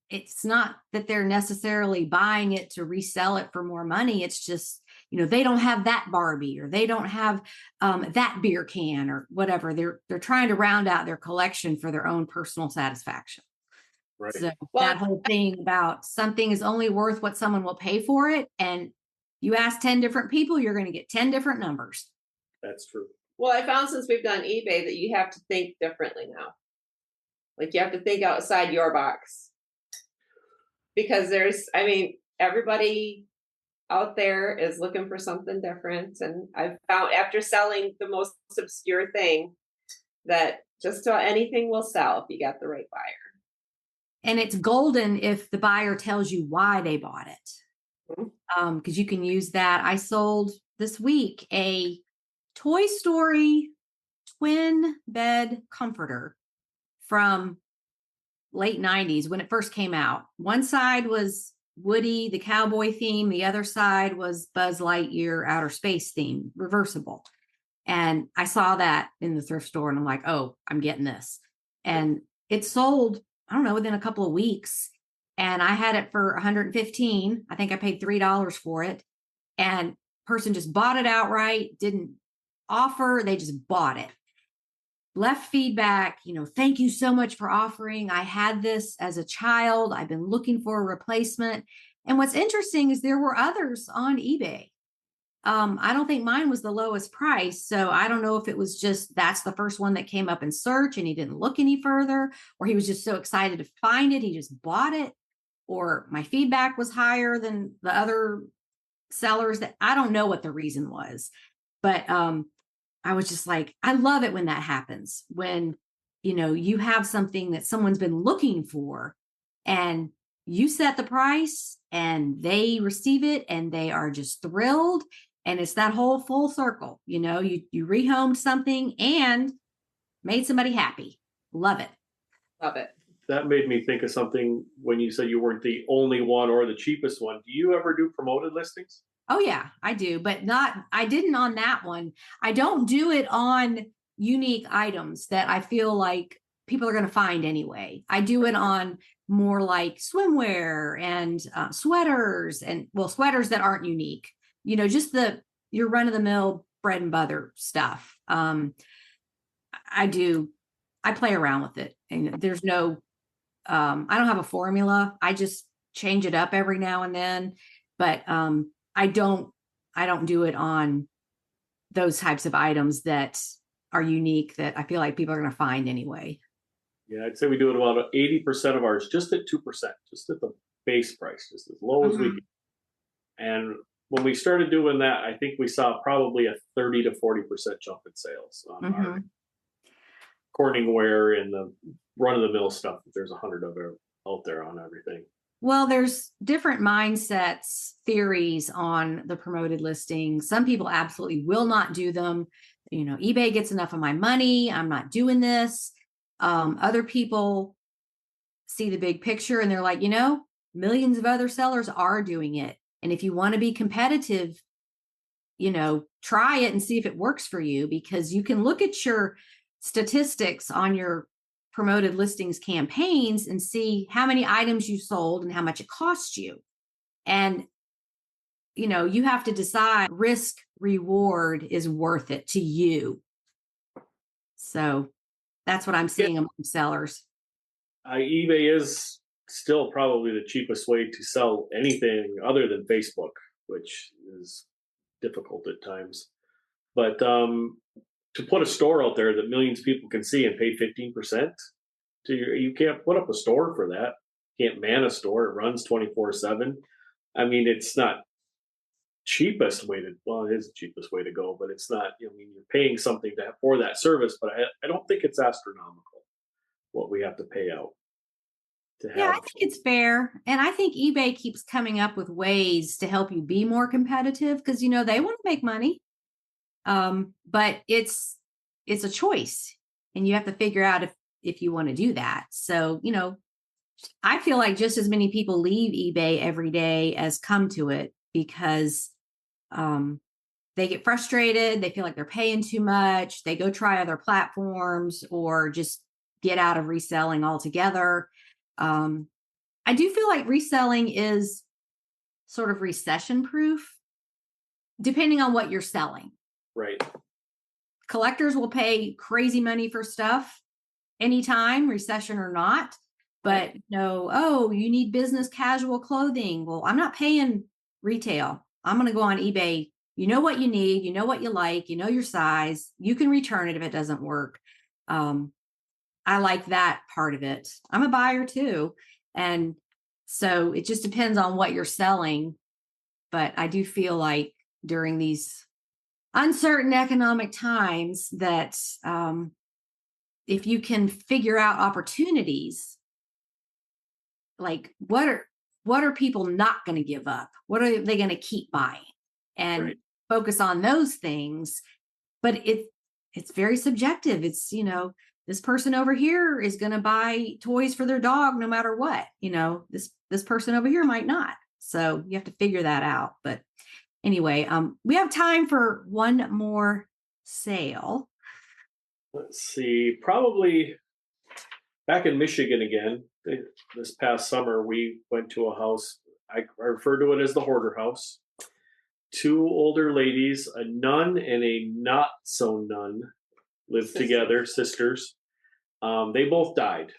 It's not that they're necessarily buying it to resell it for more money. It's just, they don't have that Barbie, or they don't have that beer can, or whatever. They're trying to round out their collection for their own personal satisfaction. Right. So Well, that whole thing about something is only worth what someone will pay for it, and you ask 10 different people, you're going to get 10 different numbers. That's true. well, I found since we've done eBay that you have to think differently now. Like you have to think outside your box. Because everybody out there is looking for something different. And I've found after selling the most obscure thing that just about anything will sell if you got the right buyer. And it's golden if the buyer tells you why they bought it. Mhm. Because you can use that. I sold this week a Toy Story twin bed comforter from late 90s when it first came out. One side was Woody, the cowboy theme. The other side was Buzz Lightyear, outer space theme, reversible. And I saw that in the thrift store and I'm like, oh, I'm getting this. And it sold, I don't know, within a couple of weeks. And I had it for 115. I think I paid $3 for it. And person just bought it outright, didn't offer, they just bought it. Left feedback, thank you so much for offering. I had this as a child. I've been looking for a replacement. And what's interesting is there were others on eBay. I don't think mine was the lowest price. So I don't know if it was just that's the first one that came up in search and he didn't look any further, or he was just so excited to find it, he just bought it, or my feedback was higher than the other sellers. That I don't know what the reason was, but I was just like, I love it when that happens, when, you have something that someone's been looking for and you set the price and they receive it and they are just thrilled. And it's that whole full circle, you rehomed something and made somebody happy. Love it. Love it. That made me think of something when you said you weren't the only one or the cheapest one. Do you ever do promoted listings? Oh yeah, I do, but I didn't on that one. I don't do it on unique items that I feel like people are going to find anyway. I do it on more like swimwear and sweaters sweaters that aren't unique, just your run of the mill bread and butter stuff. I play around with it, and there's no, I don't have a formula. I just change it up every now and then, but I don't do it on those types of items that are unique that I feel like people are going to find anyway. Yeah, I'd say we do it about 80% of ours, just at 2%, just at the base price, just as low as we can. And when we started doing that, I think we saw probably a 30 to 40% jump in sales on our Corningware and the run of the mill stuff. There's 100 of it out there on everything. Well, there's different mindsets, theories on the promoted listings. Some people absolutely will not do them. eBay gets enough of my money. I'm not doing this. Other people see the big picture and they're like, millions of other sellers are doing it. And if you want to be competitive, try it and see if it works for you, because you can look at your statistics on your promoted listings campaigns and see how many items you sold and how much it cost you. And, you have to decide risk reward is worth it to you. So that's what I'm seeing among sellers. eBay is still probably the cheapest way to sell anything other than Facebook, which is difficult at times. But to put a store out there that millions of people can see and pay 15%, you can't put up a store for that. You can't man a store. It runs 24/7. I mean, it's not cheapest way to, well, it is the cheapest way to go, but it's not, you're paying something for that service, but I don't think it's astronomical what we have to pay out to have. Yeah, I think it's fair. And I think eBay keeps coming up with ways to help you be more competitive because, they want to make money. But it's a choice and you have to figure out if you want to do that. So, I feel like just as many people leave eBay every day as come to it because they get frustrated. They feel like they're paying too much. They go try other platforms or just get out of reselling altogether. I do feel like reselling is sort of recession proof, depending on what you're selling. Right. Collectors will pay crazy money for stuff anytime, recession or not. But oh, you need business casual clothing. Well, I'm not paying retail. I'm going to go on eBay. You know what you need. You know what you like. You know your size. You can return it if it doesn't work. I like that part of it. I'm a buyer too. And so it just depends on what you're selling. But I do feel like during these uncertain economic times that if you can figure out opportunities, like what are people not going to give up? What are they going to keep buying? And focus on those things. But it's very subjective. It's, this person over here is going to buy toys for their dog no matter what. This person over here might not. So you have to figure that out. But anyway, we have time for one more sale. Let's see. Probably back in Michigan again. This past summer, we went to a house. I refer to it as the hoarder house. Two older ladies, a nun and a not so nun, lived together, sisters. They both died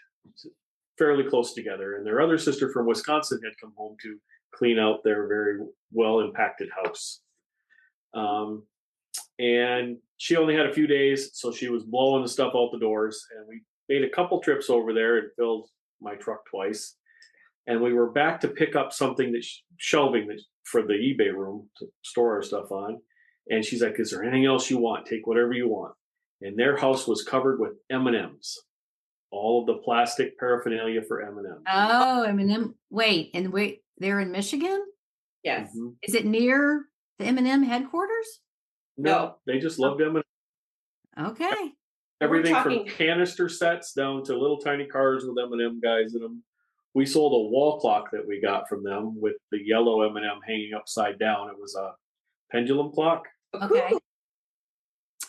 fairly close together, and their other sister from Wisconsin had come home to clean out their very well impacted house. And she only had a few days, so she was blowing the stuff out the doors, and we made a couple trips over there and filled my truck twice. And we were back to pick up something shelving for the eBay room to store our stuff on. And she's like, "Is there anything else you want? Take whatever you want." And their house was covered with M&Ms, all of the plastic paraphernalia for M&Ms. Oh, M&M. Wait, they're in Michigan? Yes. Mm-hmm. Is it near the M&M headquarters? No, they just loved M&Ms. Okay. Everything from canister sets down to little tiny cars with M&M guys in them. We sold a wall clock that we got from them with the yellow M&M hanging upside down. It was a pendulum clock. Okay.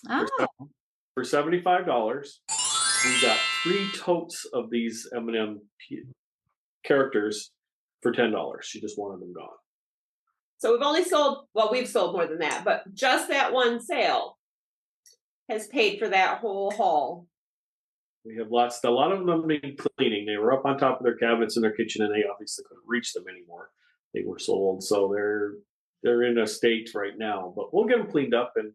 Oh. For $75, we got 3 totes of these M&M characters for $10. She just wanted them gone. So we've sold more than that, but just that one sale has paid for that whole haul. We have a lot of them need cleaning. They were up on top of their cabinets in their kitchen, and they obviously couldn't reach them anymore. They were so old, so they're in a state right now. But we'll get them cleaned up and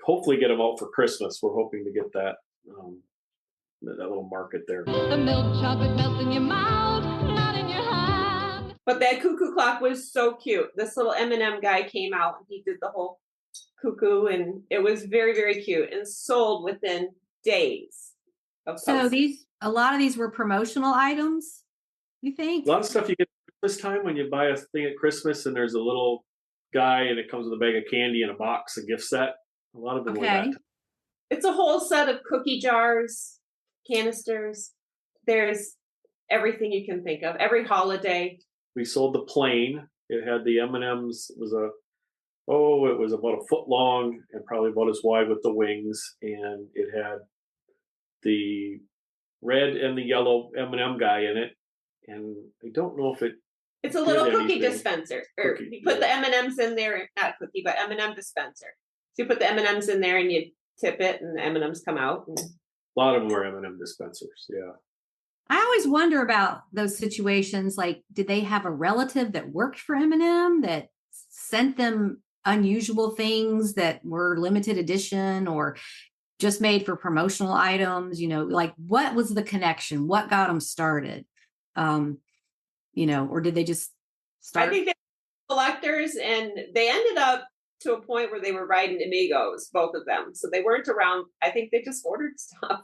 hopefully get them out for Christmas. We're hoping to get that little market there. The milk chocolate melts in your mouth, not in your hand. But that cuckoo clock was so cute. This little M&M guy came out and he did the whole cuckoo, and it was very, very cute and sold within days. So a lot of these were promotional items, you think? A lot of stuff you get this time when you buy a thing at Christmas and there's a little guy and it comes with a bag of candy and a box, a gift set. A lot of them were that. It's a whole set of cookie jars, canisters. There's everything you can think of. Every holiday. We sold the plane. It had the M&Ms. It was about a foot long and probably about as wide with the wings. And it had the red and the yellow M&M guy in it. And I don't know if it's a little cookie dispenser. You put the M&Ms in there, not cookie, but M&M dispenser. So you put the M&Ms in there and you tip it and the M&Ms come out. A lot of them were M&M dispensers, yeah. I always wonder about those situations. Like, did they have a relative that worked for M&M that sent them unusual things that were limited edition or just made for promotional items? Like what was the connection? What got them started? Or did they just start? I think they were collectors, and they ended up to a point where they were riding Amigos, both of them. So they weren't around. I think they just ordered stuff.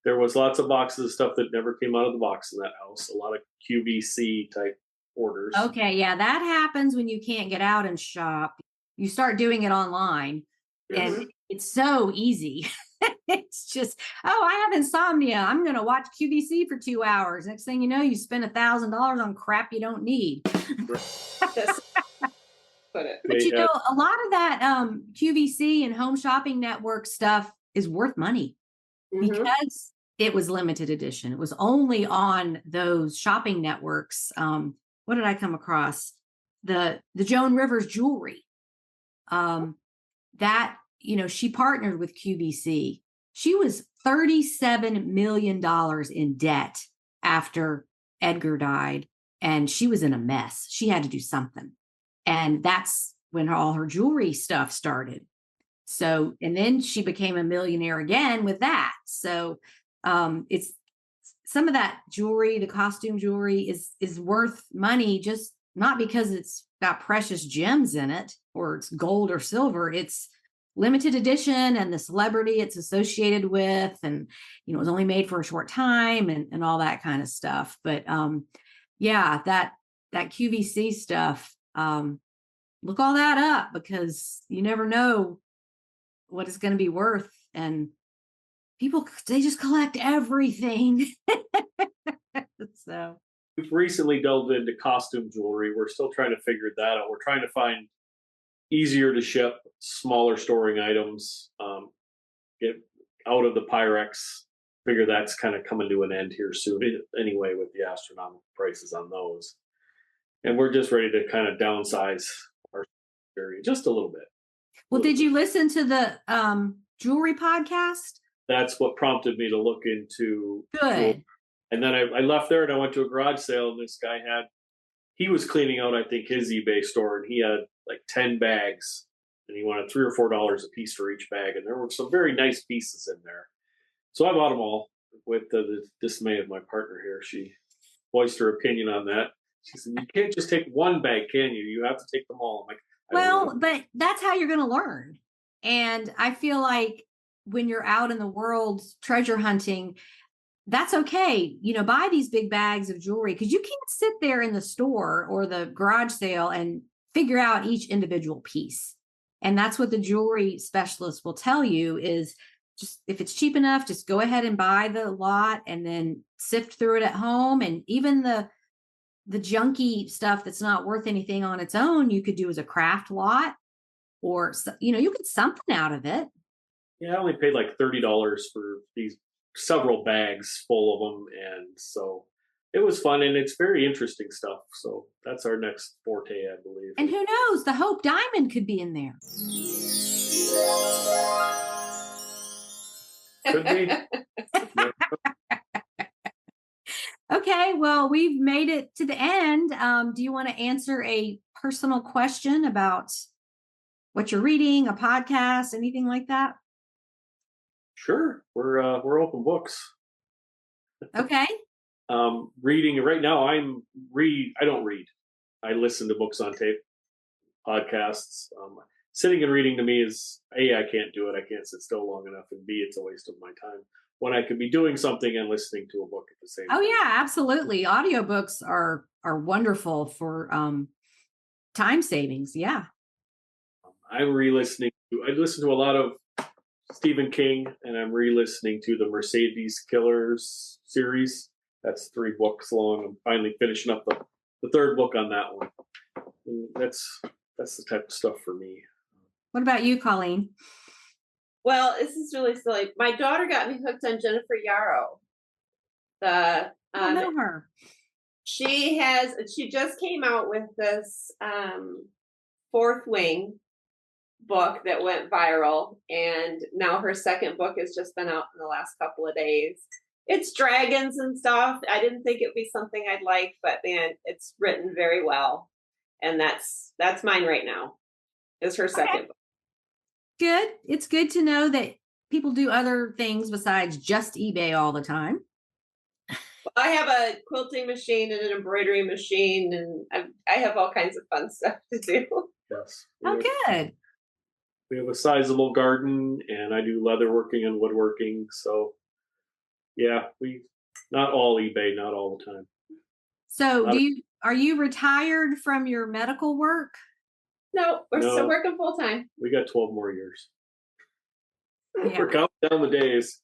There was lots of boxes of stuff that never came out of the box in that house. A lot of QVC type orders. Okay, yeah, that happens when you can't get out and shop. You start doing it online, and it's so easy. It's just, oh, I have insomnia. I'm going to watch QVC for 2 hours. Next thing you know, you spend $1,000 on crap you don't need. Just put it. But They had- a lot of that QVC and Home Shopping Network stuff is worth money Mhm. because it was limited edition. It was only on those shopping networks. What did I come across? The Joan Rivers jewelry. That, she partnered with QVC. She was $37 million in debt after Edgar died, and she was in a mess. She had to do something. And that's when all her jewelry stuff started. So, and then she became a millionaire again with that. So, it's some of that jewelry, the costume jewelry is worth money, just not because it's got precious gems in it or it's gold or silver. It's limited edition and the celebrity it's associated with, and it was only made for a short time and all that kind of stuff. But yeah, that QVC stuff, look all that up because you never know what it's going to be worth. And people, they just collect everything. So We've recently delved into costume jewelry. We're still trying to figure that out. We're trying to find easier to ship, smaller storing items, get out of the Pyrex. Figure that's kind of coming to an end here soon anyway with the astronomical prices on those. And we're just ready to kind of downsize our area just a little bit. well, did you listen to the jewelry podcast? That's what prompted me to look into Good. jewelry. And then I left there and I went to a garage sale, and this guy he was cleaning out, I think, his eBay store, and he had like 10 bags, and he wanted $3 or $4 a piece for each bag. And there were some very nice pieces in there. So I bought them all with the dismay of my partner here. She voiced her opinion on that. She said, "You can't just take one bag, can you? You have to take them all." I'm like, Well, but that's how you're going to learn. And I feel like when you're out in the world treasure hunting, that's okay. Buy these big bags of jewelry because you can't sit there in the store or the garage sale and figure out each individual piece. And that's what the jewelry specialist will tell you is just if it's cheap enough, just go ahead and buy the lot and then sift through it at home. And even the junky stuff that's not worth anything on its own, you could do as a craft lot, or you get something out of it. yeah, I only paid like $30 for these several bags full of them, and so it was fun, and it's very interesting stuff. So that's our next forte, I believe. And who knows, the Hope Diamond could be in there. Could be. Okay, well, we've made it to the end. Do you want to answer a personal question about what you're reading, a podcast, anything like that? Sure, we're open books. Okay. Reading right now, I don't read. I listen to books on tape, podcasts. Sitting and reading to me is A, I can't do it. I can't sit still long enough, and B, it's a waste of my time when I could be doing something and listening to a book at the same time. Oh yeah, absolutely. Audiobooks are wonderful for time savings. Yeah. I'm re-listening I listen to a lot of Stephen King, and I'm re-listening to the Mercedes Killers series. That's 3 books long. I'm finally finishing up the third book on that one. And that's the type of stuff for me. What about you, Colleen? Well, this is really silly. My daughter got me hooked on Jennifer Yarrow. I don't know her. She just came out with this Fourth Wing book that went viral, and now her second book has just been out in the last couple of days. It's dragons and stuff. I didn't think it would be something I'd like, but man, it's written very well, and that's mine right now. Is her second book. Good. It's good to know that people do other things besides just eBay all the time. I have a quilting machine and an embroidery machine, and I have all kinds of fun stuff to do. Yes. Oh, good. We have a sizable garden, and I do leatherworking and woodworking. So, yeah, not all eBay, not all the time. So, are you retired from your medical work? No, we're No. still working full time. We got 12 more years. We're counting down the days.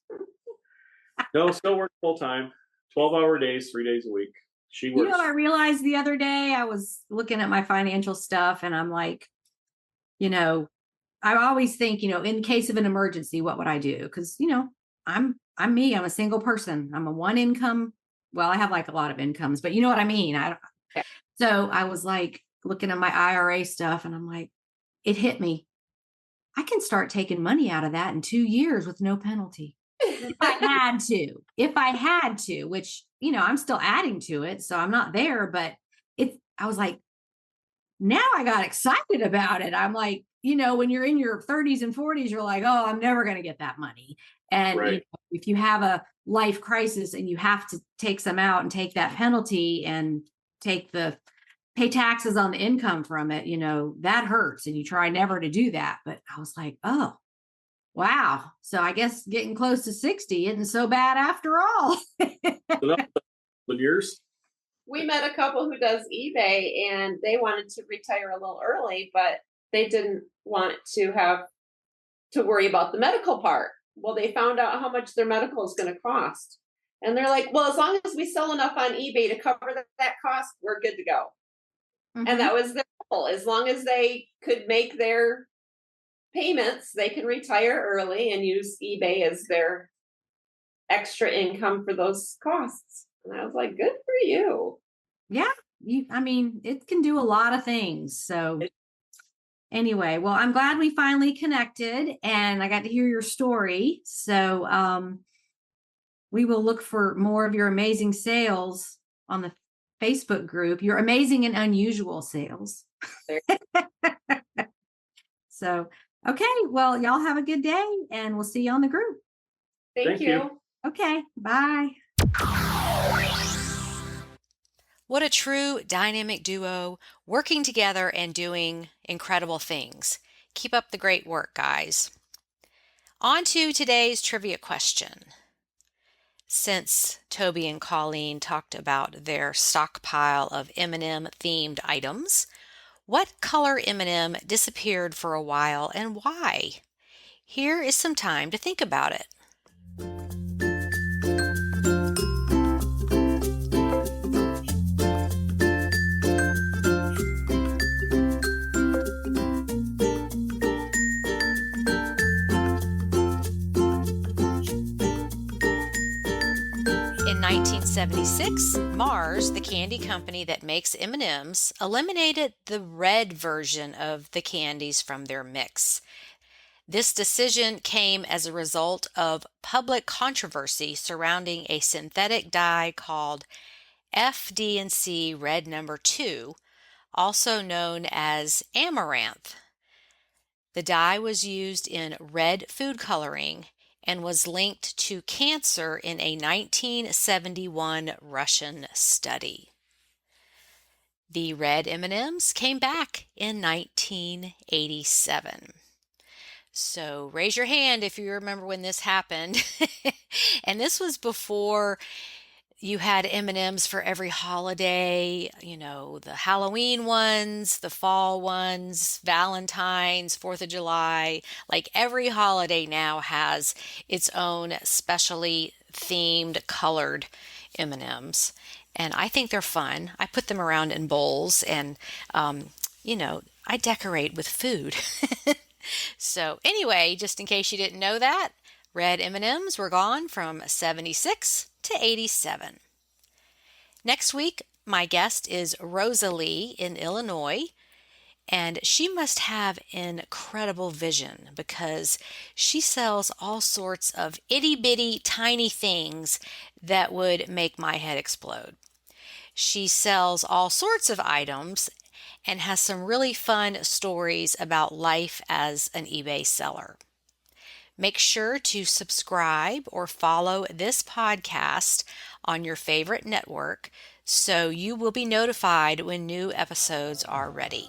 No, still work full time, 12-hour days, 3 days a week. She works. You know what I realized the other day? I was looking at my financial stuff and I'm like, I always think, in case of an emergency, what would I do? Because, I'm me. I'm a single person. I'm a one income. Well, I have like a lot of incomes, but you know what I mean? Yeah. So I was like looking at my IRA stuff and I'm like, it hit me. I can start taking money out of that in 2 years with no penalty. If I had to, which, I'm still adding to it. So I'm not there, but I was like, now I got excited about it. I'm like, when you're in your 30s and 40s, you're like, oh, I'm never going to get that money. And Right. If you have a life crisis and you have to take some out and take that penalty and pay taxes on the income from it, that hurts. And you try never to do that. But I was like, oh, wow. So I guess getting close to 60 isn't so bad after all. So that's 7 years. We met a couple who does eBay and they wanted to retire a little early, but they didn't want to have to worry about the medical part. Well, they found out how much their medical is going to cost. And they're like, well, as long as we sell enough on eBay to cover that cost, we're good to go. Mm-hmm. And that was their goal. As long as they could make their payments, they can retire early and use eBay as their extra income for those costs. And I was like, good for you. Yeah. It can do a lot of things. So anyway, well, I'm glad we finally connected and I got to hear your story. So we will look for more of your amazing sales on the Facebook group, your amazing and unusual sales. So, okay. Well, y'all have a good day and we'll see you on the group. Thank you. Okay. Bye. What a true dynamic duo, working together and doing incredible things. Keep up the great work, guys. On to today's trivia question. Since Toby and Colleen talked about their stockpile of M&M themed items, what color M&M disappeared for a while and why? Here is some time to think about it. In 1976, Mars, the candy company that makes M&Ms, eliminated the red version of the candies from their mix. This decision came as a result of public controversy surrounding a synthetic dye called FD&C Red Number 2, also known as amaranth. The dye was used in red food coloring and was linked to cancer in a 1971 Russian study. The red M&Ms came back in 1987. So raise your hand if you remember when this happened. And this was before you had M&Ms for every holiday, the Halloween ones, the fall ones, Valentine's, 4th of July. Like every holiday now has its own specially themed colored M&Ms. And I think they're fun. I put them around in bowls and, I decorate with food. So anyway, just in case you didn't know that, red M&Ms were gone from 76 to 87. Next week, my guest is Rosalie in Illinois, and she must have incredible vision because she sells all sorts of itty-bitty tiny things that would make my head explode. She sells all sorts of items and has some really fun stories about life as an eBay seller. Make sure to subscribe or follow this podcast on your favorite network so you will be notified when new episodes are ready.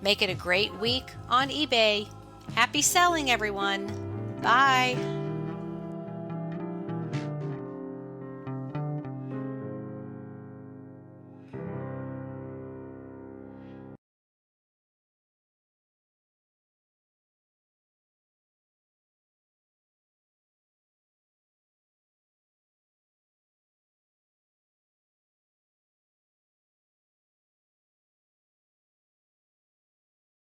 Make it a great week on eBay. Happy selling, everyone. Bye.